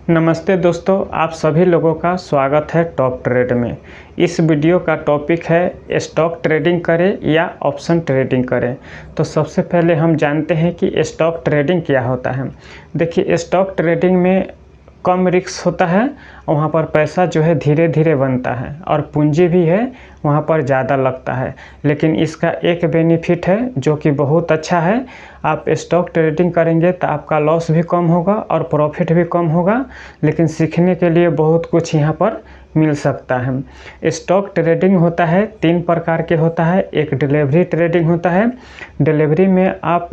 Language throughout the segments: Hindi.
नमस्ते दोस्तों, आप सभी लोगों का स्वागत है टॉप ट्रेड में। इस वीडियो का टॉपिक है स्टॉक ट्रेडिंग करें या ऑप्शन ट्रेडिंग करें। तो सबसे पहले हम जानते हैं कि स्टॉक ट्रेडिंग क्या होता है। देखिए, स्टॉक ट्रेडिंग में कम रिस्क होता है, वहाँ पर पैसा जो है धीरे धीरे बनता है और पूंजी भी है वहाँ पर ज़्यादा लगता है। लेकिन इसका एक बेनिफिट है जो कि बहुत अच्छा है। आप स्टॉक ट्रेडिंग करेंगे तो आपका लॉस भी कम होगा और प्रॉफिट भी कम होगा, लेकिन सीखने के लिए बहुत कुछ यहाँ पर मिल सकता है। स्टॉक ट्रेडिंग होता है 3 प्रकार के होता है। एक डिलीवरी ट्रेडिंग होता है। डिलीवरी में आप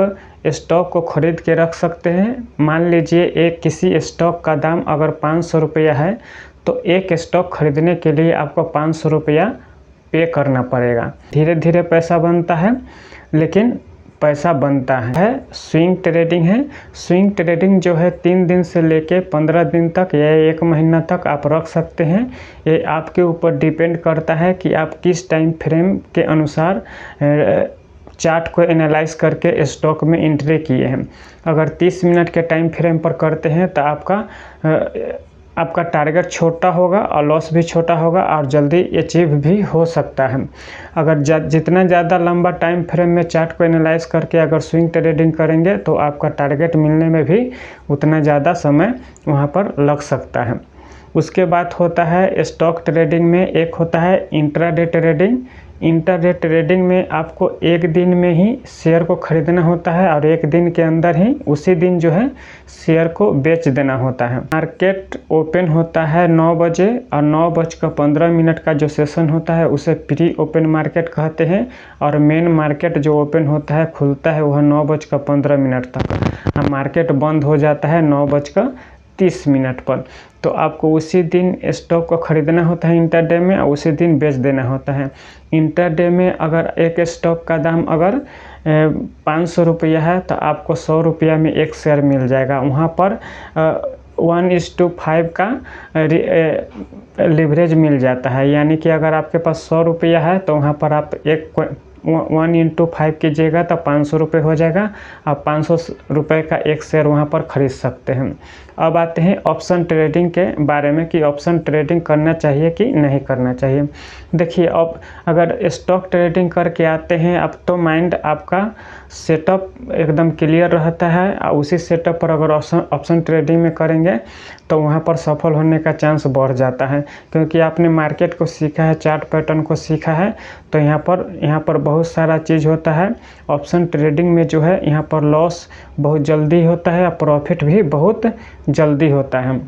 स्टॉक को खरीद के रख सकते हैं। मान लीजिए एक किसी स्टॉक का दाम अगर 500 रुपया है तो एक स्टॉक खरीदने के लिए आपको 500 रुपया पे करना पड़ेगा। धीरे धीरे पैसा बनता है, लेकिन पैसा बनता है। स्विंग ट्रेडिंग है। स्विंग ट्रेडिंग जो है 3 दिन से लेके 15 दिन तक या 1 महीना तक आप रख सकते हैं। ये आपके ऊपर डिपेंड करता है कि आप किस टाइम फ्रेम के अनुसार चार्ट को एनालाइज करके स्टॉक में एंट्री किए हैं। अगर 30 मिनट के टाइम फ्रेम पर करते हैं तो आपका टारगेट छोटा होगा और लॉस भी छोटा होगा और जल्दी अचीव भी हो सकता है। अगर जितना ज़्यादा लंबा टाइम फ्रेम में चार्ट को एनालाइज करके अगर स्विंग ट्रेडिंग करेंगे तो आपका टारगेट मिलने में भी उतना ज़्यादा समय वहाँ पर लग सकता है। उसके बाद होता है स्टॉक ट्रेडिंग में एक होता है इंट्राडे ट्रेडिंग। इंट्राडे ट्रेडिंग में आपको एक दिन में ही शेयर को खरीदना होता है और एक दिन के अंदर ही उसी दिन जो है शेयर को बेच देना होता है। मार्केट ओपन होता है 9 बजे और 9:15 का जो सेशन होता है उसे प्री ओपन मार्केट कहते हैं और मेन मार्केट जो ओपन होता है खुलता है वह 9:15 तक। मार्केट बंद हो जाता है 9:30 पर। तो आपको उसी दिन स्टॉक को खरीदना होता है इंटरडे में और उसी दिन बेच देना होता है। इंटरडे में अगर एक स्टॉक का दाम अगर 500 रुपया है तो आपको 100 रुपया में एक शेयर मिल जाएगा। वहाँ पर 1:5 का लीवरेज मिल जाता है, यानी कि अगर आपके पास 100 रुपया है तो वहाँ पर आप 1:5 कीजिएगा तो 500 रुपये हो जाएगा। आप 500 रुपये का एक शेयर वहाँ पर खरीद सकते हैं। अब आते हैं ऑप्शन ट्रेडिंग के बारे में कि ऑप्शन ट्रेडिंग करना चाहिए कि नहीं करना चाहिए। देखिए, अब अगर स्टॉक ट्रेडिंग करके आते हैं अब तो माइंड आपका सेटअप एकदम क्लियर रहता है और उसी सेटअप पर अगर ऑप्शन ट्रेडिंग में करेंगे तो वहाँ पर सफल होने का चांस बढ़ जाता है, क्योंकि आपने मार्केट को सीखा है, चार्ट पैटर्न को सीखा है। तो यहाँ पर बहुत सारा चीज़ होता है। ऑप्शन ट्रेडिंग में जो है यहाँ पर लॉस बहुत जल्दी होता है और प्रॉफिट भी बहुत जल्दी होता है।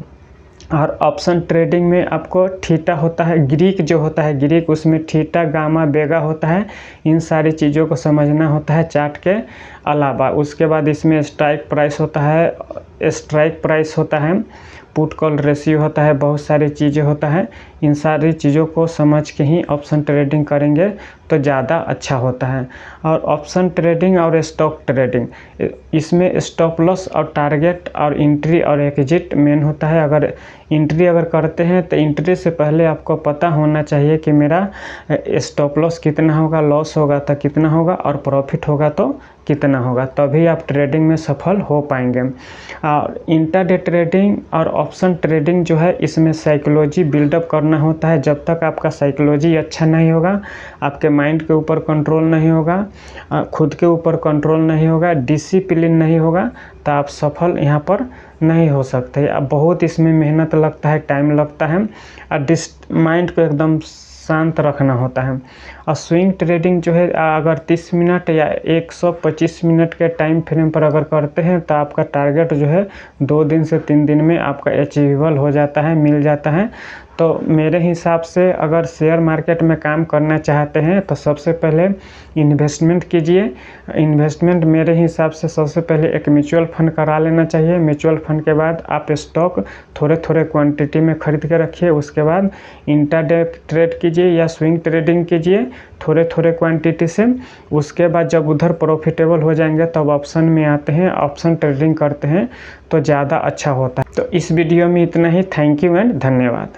और ऑप्शन ट्रेडिंग में आपको थीटा होता है, ग्रीक जो होता है ग्रीक, उसमें थीटा गामा बेगा होता है। इन सारी चीज़ों को समझना होता है चार्ट के अलावा। उसके बाद इसमें स्ट्राइक प्राइस होता है, पुट कॉल रेशियो होता है, बहुत सारी चीज़ें होता है। इन सारी चीज़ों को समझ के ही ऑप्शन ट्रेडिंग करेंगे तो ज़्यादा अच्छा होता है। और ऑप्शन ट्रेडिंग और स्टॉक ट्रेडिंग, इसमें स्टॉप लॉस और टारगेट और एंट्री और एग्जिट मेन होता है। अगर एंट्री करते हैं तो एंट्री से पहले आपको पता होना चाहिए कि मेरा स्टॉप लॉस कितना होगा, लॉस होगा तो कितना होगा और प्रॉफिट होगा तो कितना होगा, तभी आप ट्रेडिंग में सफल हो पाएंगे। और इंट्राडे ट्रेडिंग और ऑप्शन ट्रेडिंग जो है इसमें साइकोलॉजी बिल्डअप करना होता है। जब तक आपका साइकोलॉजी अच्छा नहीं होगा, आपके माइंड के ऊपर कंट्रोल नहीं होगा, खुद के ऊपर कंट्रोल नहीं होगा, डिसिप्लिन नहीं होगा, तो आप सफल यहाँ पर नहीं हो सकते। अब बहुत इसमें मेहनत लगता है, टाइम लगता है और माइंड को एकदम शांत रखना होता है। और स्विंग ट्रेडिंग जो है अगर 30 मिनट या 125 मिनट के टाइम फ्रेम पर अगर करते हैं तो आपका टारगेट जो है 2 दिन से 3 दिन में आपका अचीवेबल हो जाता है, मिल जाता है। तो मेरे हिसाब से अगर शेयर मार्केट में काम करना चाहते हैं तो सबसे पहले इन्वेस्टमेंट कीजिए। इन्वेस्टमेंट मेरे हिसाब से सबसे पहले एक म्यूचुअल फंड करा लेना चाहिए। म्यूचुअल फंड के बाद आप स्टॉक थोड़े थोड़े क्वांटिटी में खरीद के रखिए। उसके बाद इंट्राडे ट्रेड कीजिए या स्विंग ट्रेडिंग कीजिए थोड़े थोड़े क्वांटिटी से। उसके बाद जब उधर प्रॉफिटेबल हो जाएंगे तब ऑप्शन में आते हैं, ऑप्शन ट्रेडिंग करते हैं तो ज़्यादा अच्छा होता है। तो इस वीडियो में इतना ही। थैंक यू एंड धन्यवाद।